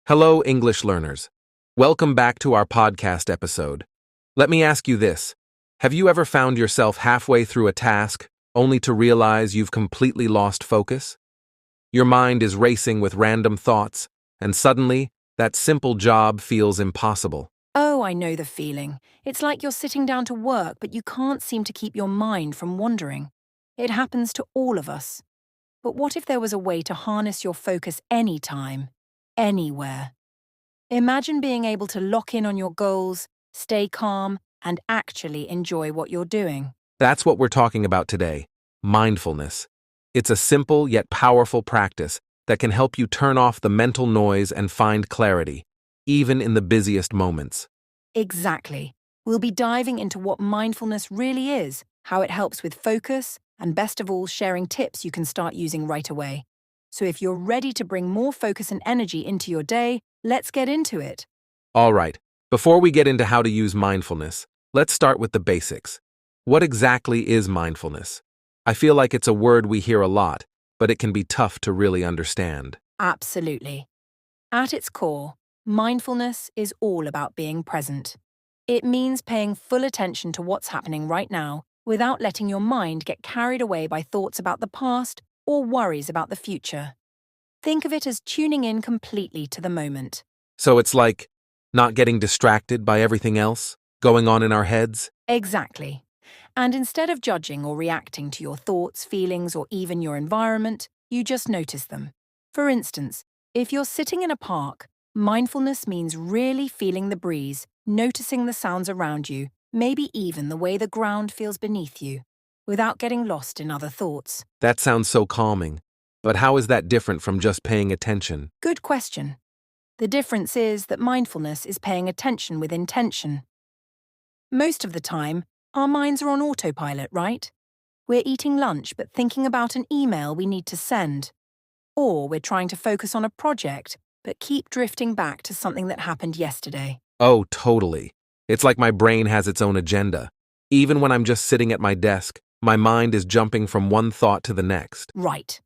Hello, English learners. Welcome back to our podcast episode. Let me ask you this. Have you ever found yourself halfway through a task only to realize you've completely lost focus? Your mind is racing with random thoughts, and suddenly, that simple job feels impossible. Oh, I know the feeling. It's like you're sitting down to work, but you can't seem to keep your mind from wandering. It happens to all of us. But what if there was a way to harness your focus anytime, anywhere? Imagine being able to lock in on your goals, stay calm, and actually enjoy what you're doing. That's what we're talking about today, mindfulness. It's a simple yet powerful practice that can help you turn off the mental noise and find clarity, even in the busiest moments. Exactly. We'll be diving into what mindfulness really is, how it helps with focus, and best of all, sharing tips you can start using right away. So if you're ready to bring more focus and energy into your day, let's get into it. All right, before we get into how to use mindfulness, let's start with the basics. What exactly is mindfulness? I feel like it's a word we hear a lot, but it can be tough to really understand. Absolutely. At its core, mindfulness is all about being present. It means paying full attention to what's happening right now without letting your mind get carried away by thoughts about the past or worries about the future. Think of it as tuning in completely to the moment. So it's like not getting distracted by everything else going on in our heads? Exactly. And instead of judging or reacting to your thoughts, feelings, or even your environment, you just notice them. For instance, if you're sitting in a park, mindfulness means really feeling the breeze, noticing the sounds around you, maybe even the way the ground feels beneath you, without getting lost in other thoughts. That sounds so calming. But how is that different from just paying attention? Good question. The difference is that mindfulness is paying attention with intention. Most of the time, our minds are on autopilot, right? We're eating lunch but thinking about an email we need to send. Or we're trying to focus on a project but keep drifting back to something that happened yesterday. Oh, totally. It's like my brain has its own agenda. Even when I'm just sitting at my desk, my mind is jumping from one thought to the next. Right.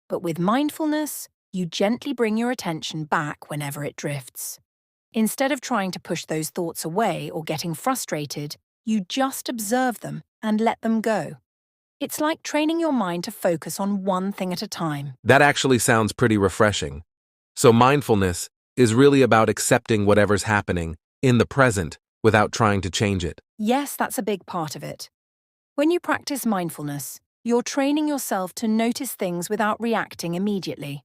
But with mindfulness, you gently bring your attention back whenever it drifts. Instead of trying to push those thoughts away or getting frustrated, you just observe them and let them go. It's like training your mind to focus on one thing at a time. That actually sounds pretty refreshing. So mindfulness is really about accepting whatever's happening in the present without trying to change it. Yes, that's a big part of it. When you practice mindfulness, you're training yourself to notice things without reacting immediately.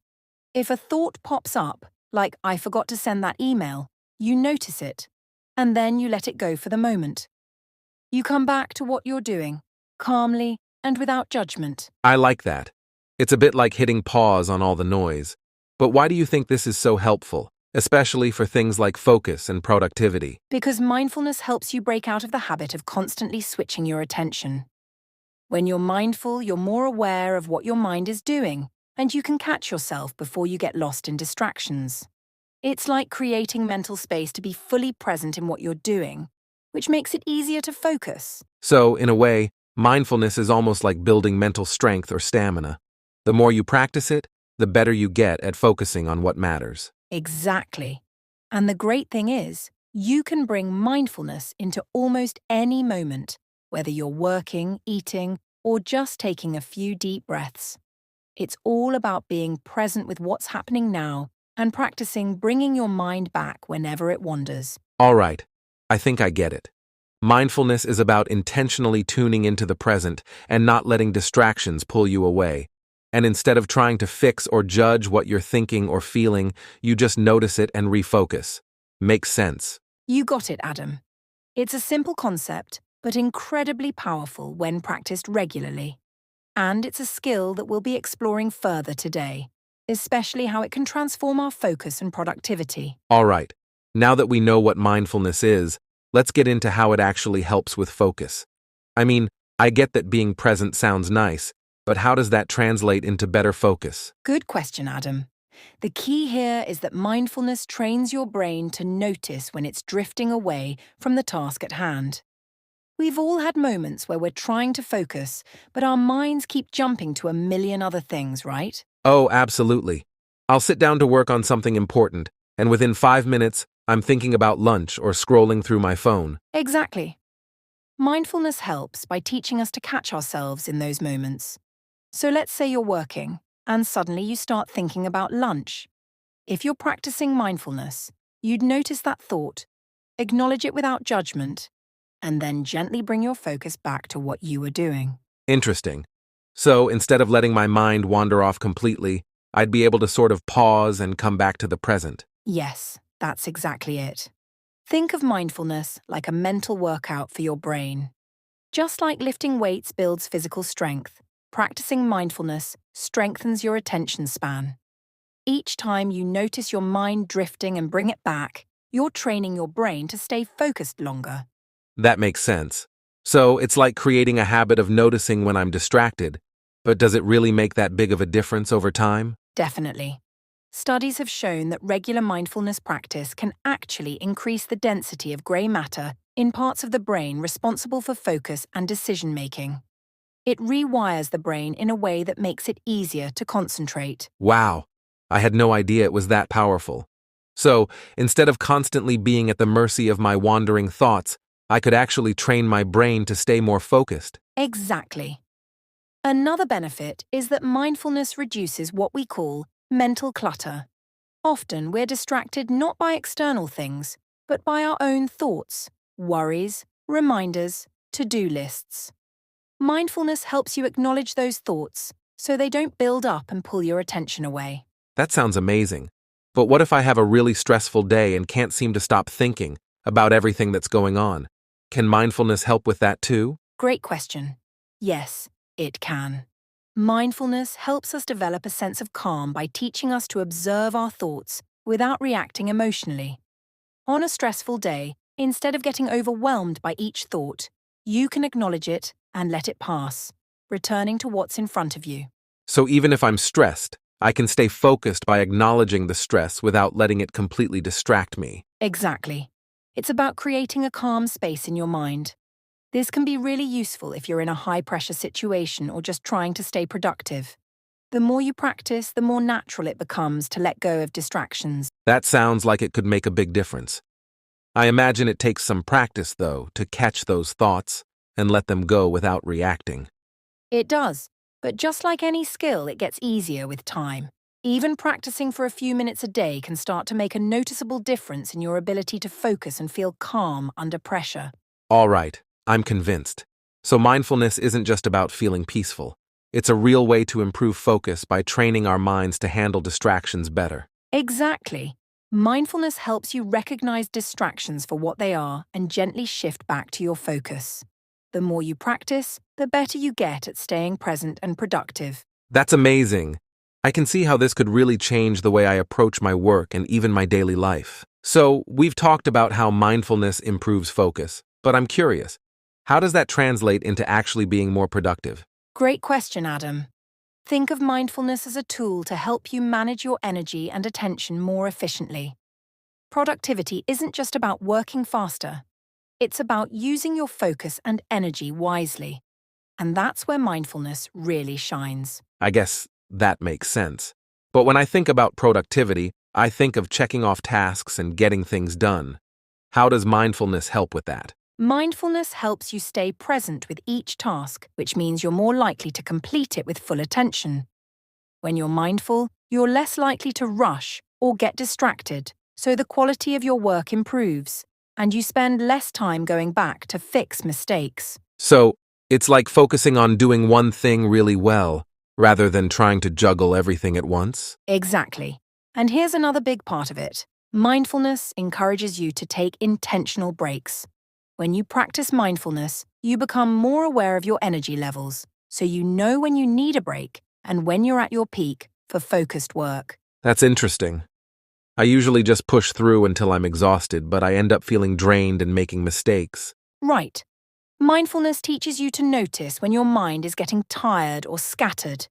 If a thought pops up, like I forgot to send that email, you notice it, and then you let it go for the moment. You come back to what you're doing, calmly and without judgment. I like that. It's a bit like hitting pause on all the noise. But why do you think this is so helpful, especially for things like focus and productivity? Because mindfulness helps you break out of the habit of constantly switching your attention. When you're mindful, you're more aware of what your mind is doing, and you can catch yourself before you get lost in distractions. It's like creating mental space to be fully present in what you're doing, which makes it easier to focus. So, in a way, mindfulness is almost like building mental strength or stamina. The more you practice it, the better you get at focusing on what matters. Exactly. And the great thing is, you can bring mindfulness into almost any moment, whether you're working, eating, or just taking a few deep breaths. It's all about being present with what's happening now and practicing bringing your mind back whenever it wanders. All right, I think I get it. Mindfulness is about intentionally tuning into the present and not letting distractions pull you away. And instead of trying to fix or judge what you're thinking or feeling, you just notice it and refocus. Makes sense. You got it, Adam. It's a simple concept, but incredibly powerful when practiced regularly. And it's a skill that we'll be exploring further today, especially how it can transform our focus and productivity. All right, now that we know what mindfulness is, let's get into how it actually helps with focus. I mean, I get that being present sounds nice, but how does that translate into better focus? Good question, Adam. The key here is that mindfulness trains your brain to notice when it's drifting away from the task at hand. We've all had moments where we're trying to focus, but our minds keep jumping to a million other things, right? Oh, absolutely. I'll sit down to work on something important, and within 5 minutes, I'm thinking about lunch or scrolling through my phone. Exactly. Mindfulness helps by teaching us to catch ourselves in those moments. So let's say you're working, and suddenly you start thinking about lunch. If you're practicing mindfulness, you'd notice that thought, acknowledge it without judgment, and then gently bring your focus back to what you were doing. Interesting. So instead of letting my mind wander off completely, I'd be able to sort of pause and come back to the present. Yes, that's exactly it. Think of mindfulness like a mental workout for your brain. Just like lifting weights builds physical strength, practicing mindfulness strengthens your attention span. Each time you notice your mind drifting and bring it back, you're training your brain to stay focused longer. That makes sense. So it's like creating a habit of noticing when I'm distracted, but does it really make that big of a difference over time? Definitely. Studies have shown that regular mindfulness practice can actually increase the density of grey matter in parts of the brain responsible for focus and decision-making. It rewires the brain in a way that makes it easier to concentrate. Wow, I had no idea it was that powerful. So, instead of constantly being at the mercy of my wandering thoughts, I could actually train my brain to stay more focused. Exactly. Another benefit is that mindfulness reduces what we call mental clutter. Often we're distracted not by external things, but by our own thoughts, worries, reminders, to-do lists. Mindfulness helps you acknowledge those thoughts so they don't build up and pull your attention away. That sounds amazing. But what if I have a really stressful day and can't seem to stop thinking about everything that's going on? Can mindfulness help with that too? Great question. Yes, it can. Mindfulness helps us develop a sense of calm by teaching us to observe our thoughts without reacting emotionally. On a stressful day, instead of getting overwhelmed by each thought, you can acknowledge it and let it pass, returning to what's in front of you. So even if I'm stressed, I can stay focused by acknowledging the stress without letting it completely distract me. Exactly. It's about creating a calm space in your mind. This can be really useful if you're in a high-pressure situation or just trying to stay productive. The more you practice, the more natural it becomes to let go of distractions. That sounds like it could make a big difference. I imagine it takes some practice, though, to catch those thoughts and let them go without reacting. It does, but just like any skill, it gets easier with time. Even practicing for a few minutes a day can start to make a noticeable difference in your ability to focus and feel calm under pressure. All right, I'm convinced. So mindfulness isn't just about feeling peaceful. It's a real way to improve focus by training our minds to handle distractions better. Exactly. Mindfulness helps you recognize distractions for what they are and gently shift back to your focus. The more you practice, the better you get at staying present and productive. That's amazing. I can see how this could really change the way I approach my work and even my daily life. So, we've talked about how mindfulness improves focus, but I'm curious, how does that translate into actually being more productive? Great question, Adam. Think of mindfulness as a tool to help you manage your energy and attention more efficiently. Productivity isn't just about working faster. It's about using your focus and energy wisely. And that's where mindfulness really shines. I guess that makes sense. But when I think about productivity, I think of checking off tasks and getting things done. How does mindfulness help with that? Mindfulness helps you stay present with each task, which means you're more likely to complete it with full attention. When you're mindful, you're less likely to rush or get distracted, so the quality of your work improves, and you spend less time going back to fix mistakes. So, it's like focusing on doing one thing really well, rather than trying to juggle everything at once? Exactly. And here's another big part of it. Mindfulness encourages you to take intentional breaks. When you practice mindfulness, you become more aware of your energy levels, so you know when you need a break and when you're at your peak for focused work. That's interesting. I usually just push through until I'm exhausted, but I end up feeling drained and making mistakes. Right. Mindfulness teaches you to notice when your mind is getting tired or scattered.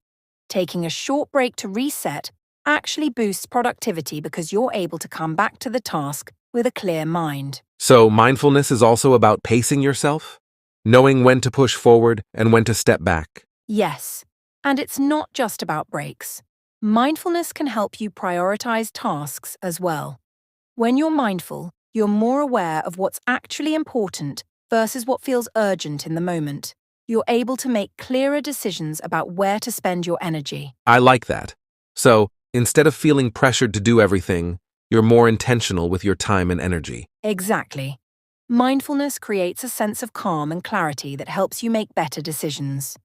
Taking a short break to reset actually boosts productivity because you're able to come back to the task with a clear mind. So, mindfulness is also about pacing yourself? Knowing when to push forward and when to step back. Yes, and it's not just about breaks. Mindfulness can help you prioritize tasks as well. When you're mindful, you're more aware of what's actually important versus what feels urgent in the moment. You're able to make clearer decisions about where to spend your energy. I like that. So, instead of feeling pressured to do everything, you're more intentional with your time and energy. Exactly. Mindfulness creates a sense of calm and clarity that helps you make better decisions.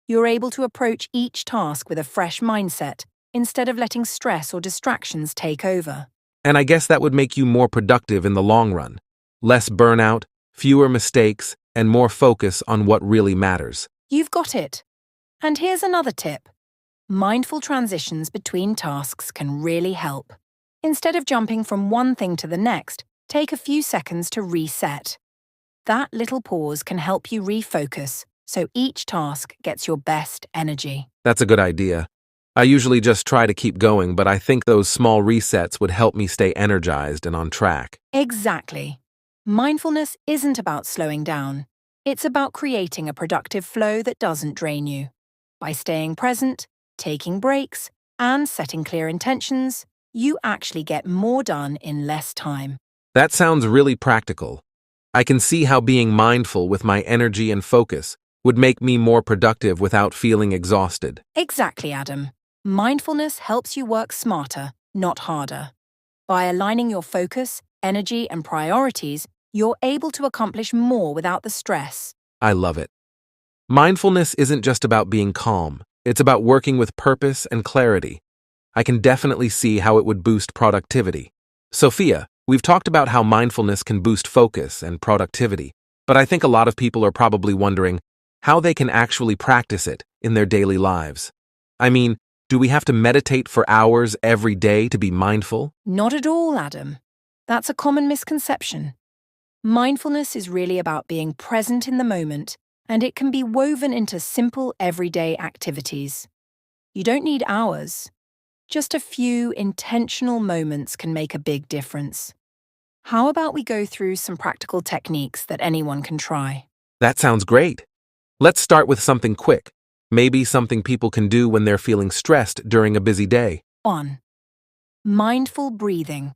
You're able to approach each task with a fresh mindset instead of letting stress or distractions take over. And I guess that would make you more productive in the long run. Less burnout, fewer mistakes, and more focus on what really matters. You've got it. And here's another tip. Mindful transitions between tasks can really help. Instead of jumping from one thing to the next, take a few seconds to reset. That little pause can help you refocus, so each task gets your best energy. That's a good idea. I usually just try to keep going, but I think those small resets would help me stay energized and on track. Exactly. Mindfulness isn't about slowing down. It's about creating a productive flow that doesn't drain you. By staying present, taking breaks, and setting clear intentions, you actually get more done in less time. That sounds really practical. I can see how being mindful with my energy and focus would make me more productive without feeling exhausted. Exactly, Adam. Mindfulness helps you work smarter, not harder. By aligning your focus, energy, and priorities, you're able to accomplish more without the stress. I love it. Mindfulness isn't just about being calm, it's about working with purpose and clarity. I can definitely see how it would boost productivity. Sophia, we've talked about how mindfulness can boost focus and productivity, but I think a lot of people are probably wondering how they can actually practice it in their daily lives. I mean, do we have to meditate for hours every day to be mindful? Not at all, Adam. That's a common misconception. Mindfulness is really about being present in the moment, and it can be woven into simple everyday activities. You don't need hours. Just a few intentional moments can make a big difference. How about we go through some practical techniques that anyone can try? That sounds great. Let's start with something quick. Maybe something people can do when they're feeling stressed during a busy day. 1. Mindful breathing.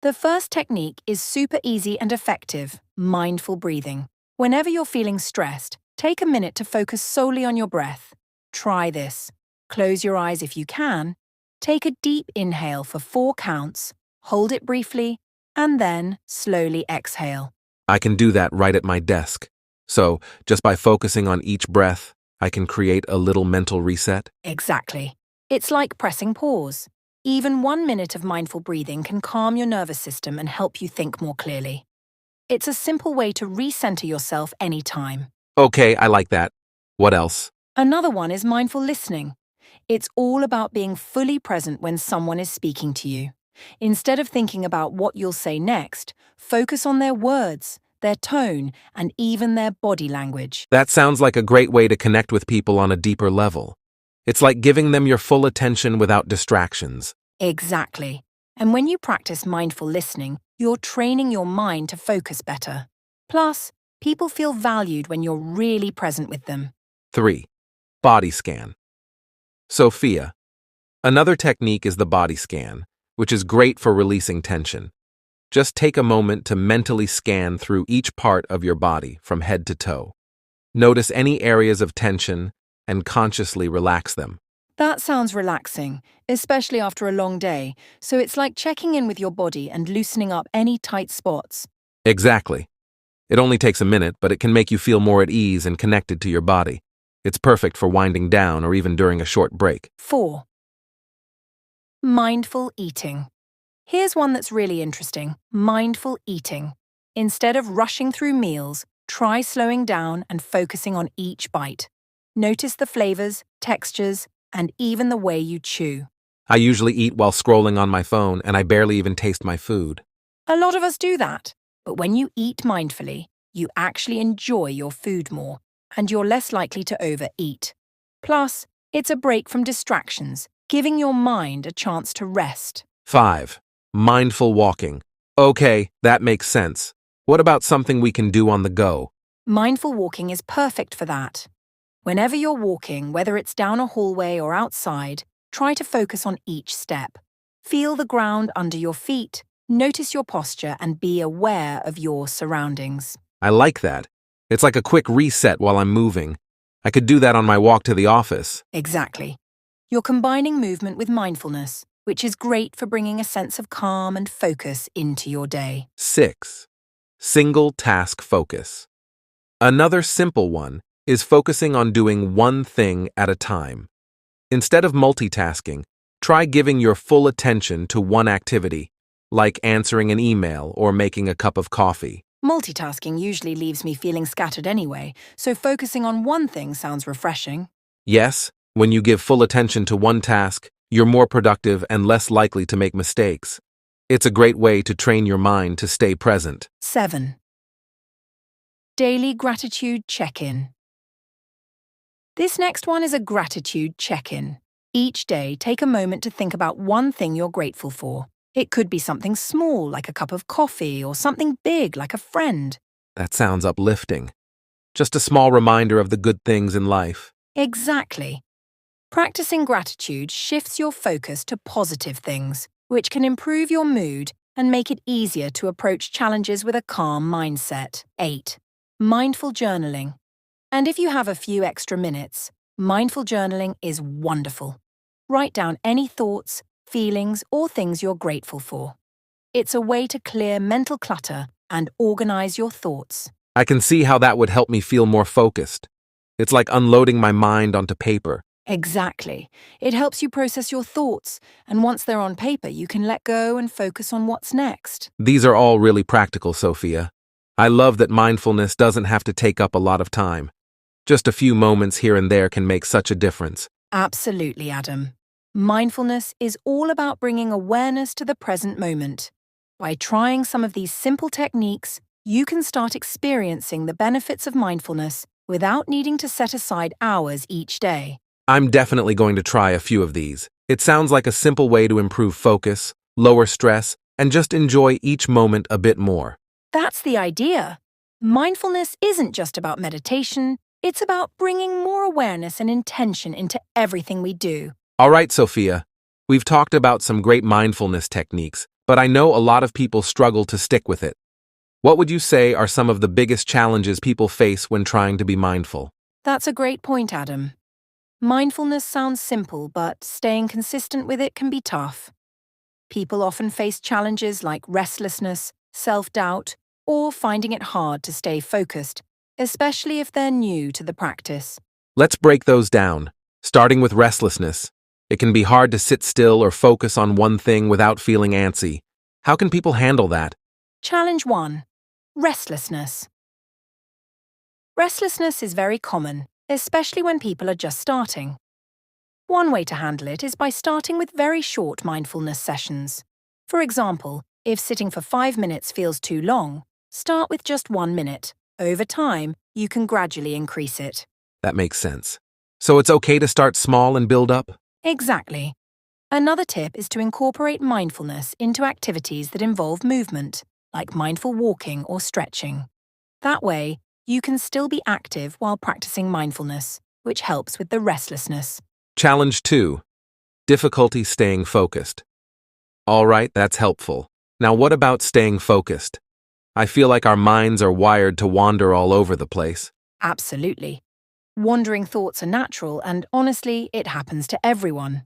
The first technique is super easy and effective, mindful breathing. Whenever you're feeling stressed, take a minute to focus solely on your breath. Try this. Close your eyes if you can. Take a deep inhale for 4 counts, hold it briefly, and then slowly exhale. I can do that right at my desk. So, just by focusing on each breath, I can create a little mental reset? Exactly. It's like pressing pause. Even 1 minute of mindful breathing can calm your nervous system and help you think more clearly. It's a simple way to recenter yourself anytime. Okay, I like that. What else? Another one is mindful listening. It's all about being fully present when someone is speaking to you. Instead of thinking about what you'll say next, focus on their words, their tone, and even their body language. That sounds like a great way to connect with people on a deeper level. It's like giving them your full attention without distractions. Exactly. And when you practice mindful listening, you're training your mind to focus better. Plus, people feel valued when you're really present with them. 3. Body scan. Sophia. Another technique is the body scan, which is great for releasing tension. Just take a moment to mentally scan through each part of your body from head to toe. Notice any areas of tension and consciously relax them. That sounds relaxing, especially after a long day, so it's like checking in with your body and loosening up any tight spots. Exactly. It only takes a minute, but it can make you feel more at ease and connected to your body. It's perfect for winding down or even during a short break. 4. Mindful eating. Here's one that's really interesting. Mindful eating. Instead of rushing through meals, try slowing down and focusing on each bite. Notice the flavors, textures, and even the way you chew. I usually eat while scrolling on my phone, and I barely even taste my food. A lot of us do that, but when you eat mindfully, you actually enjoy your food more, and you're less likely to overeat. Plus, it's a break from distractions, giving your mind a chance to rest. 5. Mindful walking. Okay, that makes sense. What about something we can do on the go? Mindful walking is perfect for that. Whenever you're walking, whether it's down a hallway or outside, try to focus on each step. Feel the ground under your feet, notice your posture, and be aware of your surroundings. I like that. It's like a quick reset while I'm moving. I could do that on my walk to the office. Exactly. You're combining movement with mindfulness, which is great for bringing a sense of calm and focus into your day. 6. Single task focus. Another simple one is focusing on doing one thing at a time. Instead of multitasking, try giving your full attention to one activity, like answering an email or making a cup of coffee. Multitasking usually leaves me feeling scattered anyway, so focusing on one thing sounds refreshing. Yes, when you give full attention to one task, you're more productive and less likely to make mistakes. It's a great way to train your mind to stay present. 7. Daily gratitude check-in. This next one is a gratitude check-in. Each day, take a moment to think about one thing you're grateful for. It could be something small, like a cup of coffee, or something big, like a friend. That sounds uplifting. Just a small reminder of the good things in life. Exactly. Practicing gratitude shifts your focus to positive things, which can improve your mood and make it easier to approach challenges with a calm mindset. 8. Mindful journaling. And if you have a few extra minutes, mindful journaling is wonderful. Write down any thoughts, feelings, or things you're grateful for. It's a way to clear mental clutter and organize your thoughts. I can see how that would help me feel more focused. It's like unloading my mind onto paper. Exactly. It helps you process your thoughts, and once they're on paper, you can let go and focus on what's next. These are all really practical, Sophia. I love that mindfulness doesn't have to take up a lot of time. Just a few moments here and there can make such a difference. Absolutely, Adam. Mindfulness is all about bringing awareness to the present moment. By trying some of these simple techniques, you can start experiencing the benefits of mindfulness without needing to set aside hours each day. I'm definitely going to try a few of these. It sounds like a simple way to improve focus, lower stress, and just enjoy each moment a bit more. That's the idea. Mindfulness isn't just about meditation, it's about bringing more awareness and intention into everything we do. All right, Sophia. We've talked about some great mindfulness techniques, but I know a lot of people struggle to stick with it. What would you say are some of the biggest challenges people face when trying to be mindful? That's a great point, Adam. Mindfulness sounds simple, but staying consistent with it can be tough. People often face challenges like restlessness, self-doubt, or finding it hard to stay focused, especially if they're new to the practice. Let's break those down, starting with restlessness. It can be hard to sit still or focus on one thing without feeling antsy. How can people handle that? Challenge 1. Restlessness. Restlessness is very common, especially when people are just starting. One way to handle it is by starting with very short mindfulness sessions. For example, if sitting for 5 minutes feels too long, start with just 1 minute. Over time, you can gradually increase it. That makes sense. So it's okay to start small and build up? Exactly. Another tip is to incorporate mindfulness into activities that involve movement, like mindful walking or stretching. That way, you can still be active while practicing mindfulness, which helps with the restlessness. Challenge 2. Difficulty staying focused. All right, that's helpful. Now what about staying focused? I feel like our minds are wired to wander all over the place. Absolutely. Wandering thoughts are natural, and honestly, it happens to everyone.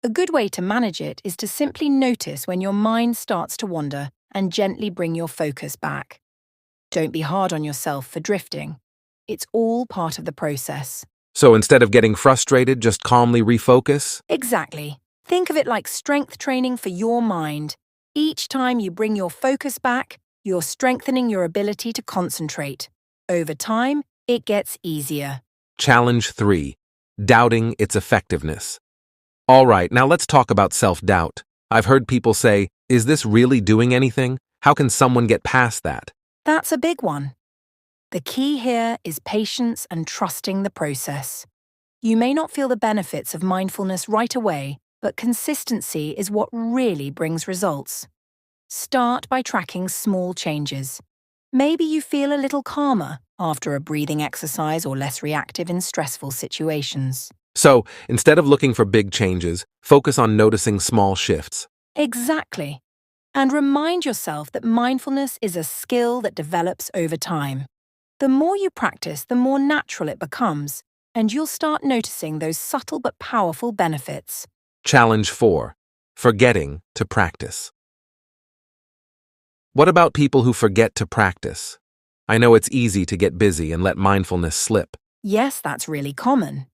A good way to manage it is to simply notice when your mind starts to wander and gently bring your focus back. Don't be hard on yourself for drifting. It's all part of the process. So instead of getting frustrated, just calmly refocus? Exactly. Think of it like strength training for your mind. Each time you bring your focus back, you're strengthening your ability to concentrate. Over time, it gets easier. Challenge 3. Doubting its effectiveness. All right, now let's talk about self-doubt. I've heard people say, is this really doing anything? How can someone get past that? That's a big one. The key here is patience and trusting the process. You may not feel the benefits of mindfulness right away, but consistency is what really brings results. Start by tracking small changes. Maybe you feel a little calmer after a breathing exercise or less reactive in stressful situations. So, instead of looking for big changes, focus on noticing small shifts. Exactly. And remind yourself that mindfulness is a skill that develops over time. The more you practice, the more natural it becomes, and you'll start noticing those subtle but powerful benefits. Challenge 4. Forgetting to practice. What about people who forget to practice? I know it's easy to get busy and let mindfulness slip. Yes, that's really common.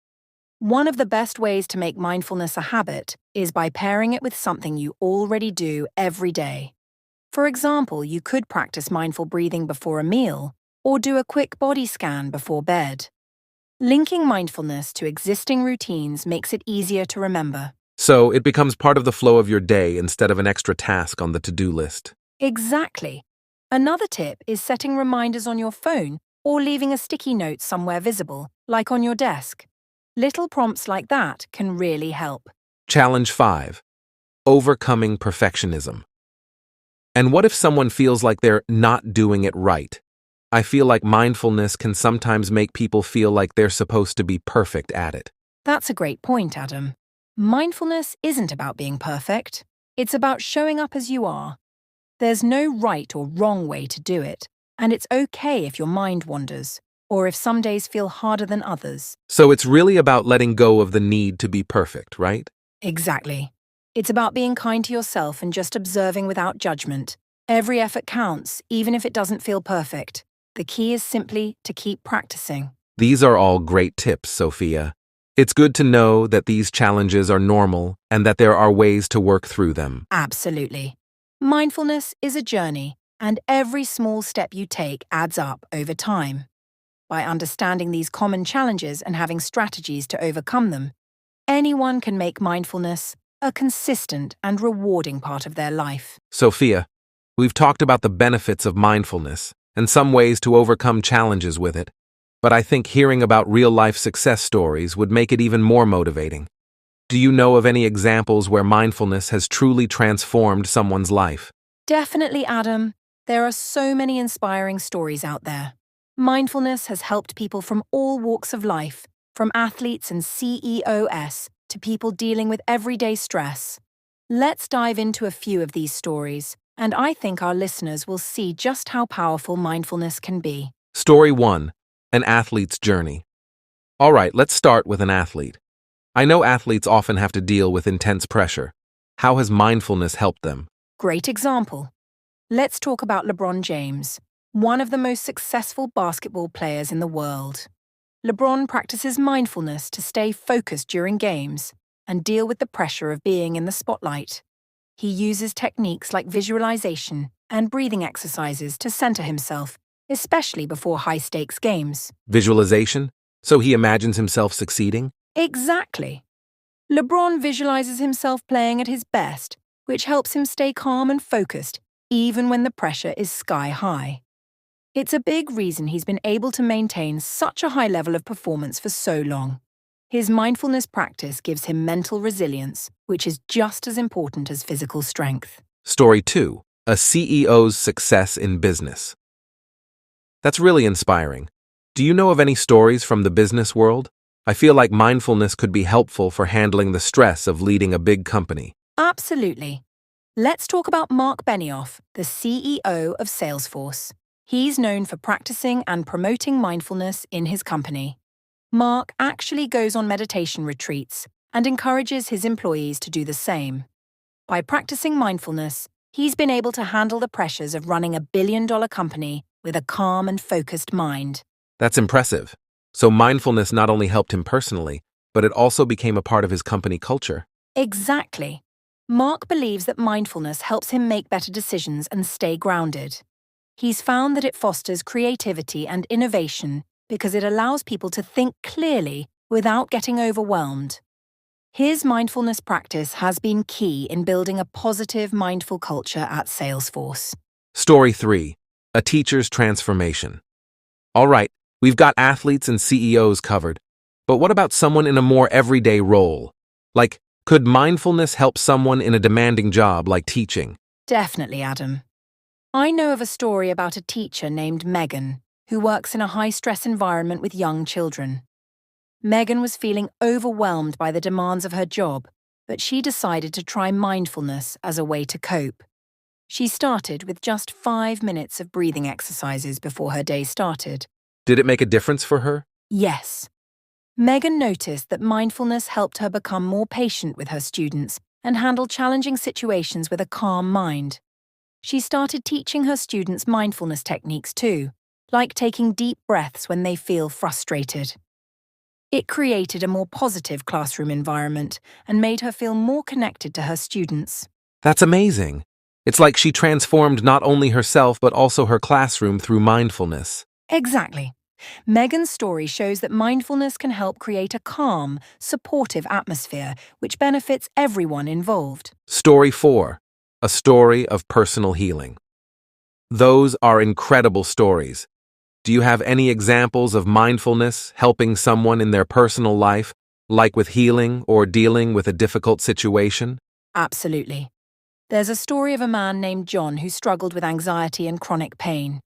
One of the best ways to make mindfulness a habit is by pairing it with something you already do every day. For example, you could practice mindful breathing before a meal or do a quick body scan before bed. Linking mindfulness to existing routines makes it easier to remember. So it becomes part of the flow of your day instead of an extra task on the to-do list. Exactly. Another tip is setting reminders on your phone or leaving a sticky note somewhere visible, like on your desk. Little prompts like that can really help. Challenge 5. Overcoming perfectionism. And what if someone feels like they're not doing it right? I feel like mindfulness can sometimes make people feel like they're supposed to be perfect at it. That's a great point, Adam. Mindfulness isn't about being perfect. It's about showing up as you are. There's no right or wrong way to do it, and it's okay if your mind wanders, or if some days feel harder than others. So it's really about letting go of the need to be perfect, right? Exactly. It's about being kind to yourself and just observing without judgment. Every effort counts, even if it doesn't feel perfect. The key is simply to keep practicing. These are all great tips, Sophia. It's good to know that these challenges are normal and that there are ways to work through them. Absolutely. Mindfulness is a journey, and every small step you take adds up over time. By understanding these common challenges and having strategies to overcome them, anyone can make mindfulness a consistent and rewarding part of their life. Sophia, we've talked about the benefits of mindfulness and some ways to overcome challenges with it, but I think hearing about real-life success stories would make it even more motivating. Do you know of any examples where mindfulness has truly transformed someone's life? Definitely, Adam. There are so many inspiring stories out there. Mindfulness has helped people from all walks of life, from athletes and CEOs to people dealing with everyday stress. Let's dive into a few of these stories, and I think our listeners will see just how powerful mindfulness can be. Story 1. An athlete's journey. All right, let's start with an athlete. I know athletes often have to deal with intense pressure. How has mindfulness helped them? Great example. Let's talk about LeBron James, one of the most successful basketball players in the world. LeBron practices mindfulness to stay focused during games and deal with the pressure of being in the spotlight. He uses techniques like visualization and breathing exercises to center himself, especially before high-stakes games. Visualization? So he imagines himself succeeding? Exactly. LeBron visualizes himself playing at his best, which helps him stay calm and focused, even when the pressure is sky high. It's a big reason he's been able to maintain such a high level of performance for so long. His mindfulness practice gives him mental resilience, which is just as important as physical strength. Story 2. A CEO's success in business. That's really inspiring. Do you know of any stories from the business world? I feel like mindfulness could be helpful for handling the stress of leading a big company. Absolutely. Let's talk about Mark Benioff, the CEO of Salesforce. He's known for practicing and promoting mindfulness in his company. Mark actually goes on meditation retreats and encourages his employees to do the same. By practicing mindfulness, he's been able to handle the pressures of running a billion-dollar company with a calm and focused mind. That's impressive. So mindfulness not only helped him personally, but it also became a part of his company culture. Exactly. Mark believes that mindfulness helps him make better decisions and stay grounded. He's found that it fosters creativity and innovation because it allows people to think clearly without getting overwhelmed. His mindfulness practice has been key in building a positive, mindful culture at Salesforce. Story 3. A teacher's transformation. All right, we've got athletes and CEOs covered, but what about someone in a more everyday role? Like, could mindfulness help someone in a demanding job like teaching? Definitely, Adam. I know of a story about a teacher named Megan who works in a high-stress environment with young children. Megan was feeling overwhelmed by the demands of her job, but she decided to try mindfulness as a way to cope. She started with just 5 minutes of breathing exercises before her day started. Did it make a difference for her? Yes. Megan noticed that mindfulness helped her become more patient with her students and handle challenging situations with a calm mind. She started teaching her students mindfulness techniques too, like taking deep breaths when they feel frustrated. It created a more positive classroom environment and made her feel more connected to her students. That's amazing. It's like she transformed not only herself but also her classroom through mindfulness. Exactly. Megan's story shows that mindfulness can help create a calm, supportive atmosphere which benefits everyone involved. Story 4. A story of personal healing. Those are incredible stories. Do you have any examples of mindfulness helping someone in their personal life, like with healing or dealing with a difficult situation? Absolutely. There's a story of a man named John who struggled with anxiety and chronic pain.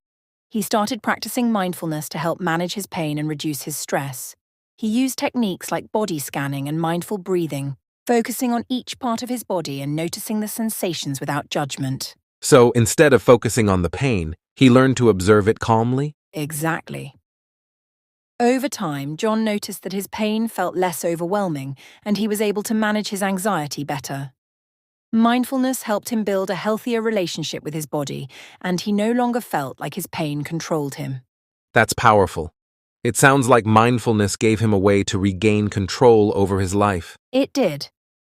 He started practicing mindfulness to help manage his pain and reduce his stress. He used techniques like body scanning and mindful breathing, focusing on each part of his body and noticing the sensations without judgment. So instead of focusing on the pain, he learned to observe it calmly? Exactly. Over time, John noticed that his pain felt less overwhelming and he was able to manage his anxiety better. Mindfulness helped him build a healthier relationship with his body, and he no longer felt like his pain controlled him. That's powerful. It sounds like mindfulness gave him a way to regain control over his life. It did.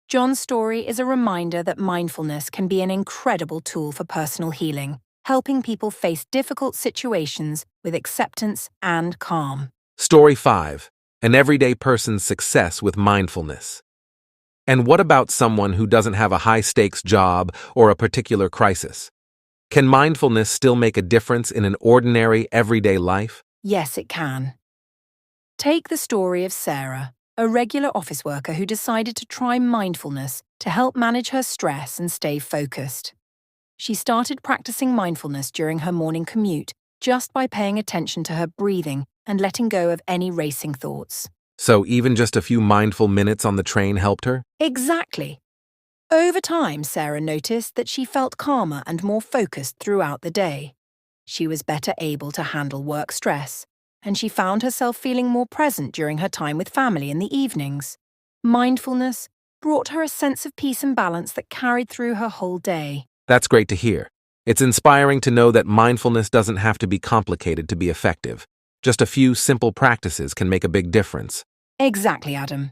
John's story is a reminder that mindfulness can be an incredible tool for personal healing, helping people face difficult situations with acceptance and calm. Story 5. An everyday person's success with mindfulness. And what about someone who doesn't have a high-stakes job or a particular crisis? Can mindfulness still make a difference in an ordinary, everyday life? Yes, it can. Take the story of Sarah, a regular office worker who decided to try mindfulness to help manage her stress and stay focused. She started practicing mindfulness during her morning commute just by paying attention to her breathing and letting go of any racing thoughts. So even just a few mindful minutes on the train helped her? Exactly. Over time, Sarah noticed that she felt calmer and more focused throughout the day. She was better able to handle work stress, and she found herself feeling more present during her time with family in the evenings. Mindfulness brought her a sense of peace and balance that carried through her whole day. That's great to hear. It's inspiring to know that mindfulness doesn't have to be complicated to be effective. Just a few simple practices can make a big difference. Exactly, Adam.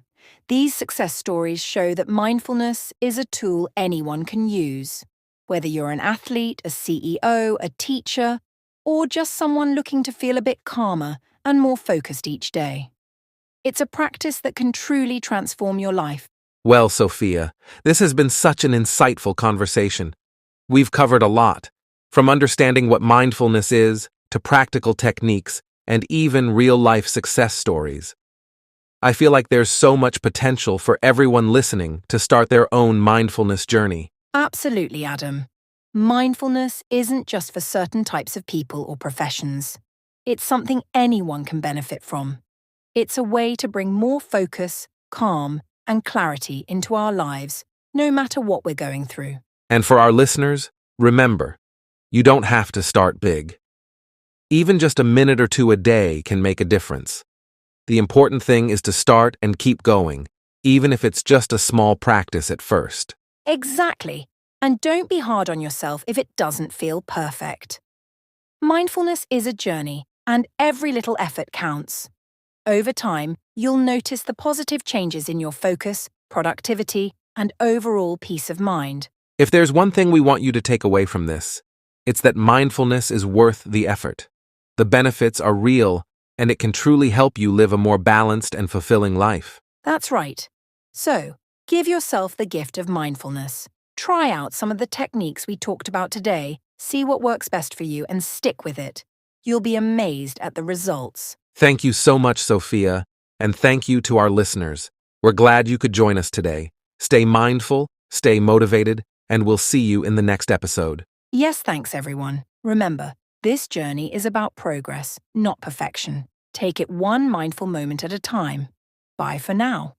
These success stories show that mindfulness is a tool anyone can use. Whether you're an athlete, a CEO, a teacher, or just someone looking to feel a bit calmer and more focused each day. It's a practice that can truly transform your life. Well, Sophia, this has been such an insightful conversation. We've covered a lot, from understanding what mindfulness is, to practical techniques, and even real-life success stories. I feel like there's so much potential for everyone listening to start their own mindfulness journey. Absolutely, Adam. Mindfulness isn't just for certain types of people or professions. It's something anyone can benefit from. It's a way to bring more focus, calm, and clarity into our lives, no matter what we're going through. And for our listeners, remember, you don't have to start big. Even just a minute or two a day can make a difference. The important thing is to start and keep going, even if it's just a small practice at first. Exactly. And don't be hard on yourself if it doesn't feel perfect. Mindfulness is a journey, and every little effort counts. Over time, you'll notice the positive changes in your focus, productivity, and overall peace of mind. If there's one thing we want you to take away from this, it's that mindfulness is worth the effort. The benefits are real, and it can truly help you live a more balanced and fulfilling life. That's right. So, give yourself the gift of mindfulness. Try out some of the techniques we talked about today, see what works best for you, and stick with it. You'll be amazed at the results. Thank you so much, Sophia, and thank you to our listeners. We're glad you could join us today. Stay mindful, stay motivated, and we'll see you in the next episode. Yes, thanks everyone. Remember, this journey is about progress, not perfection. Take it one mindful moment at a time. Bye for now.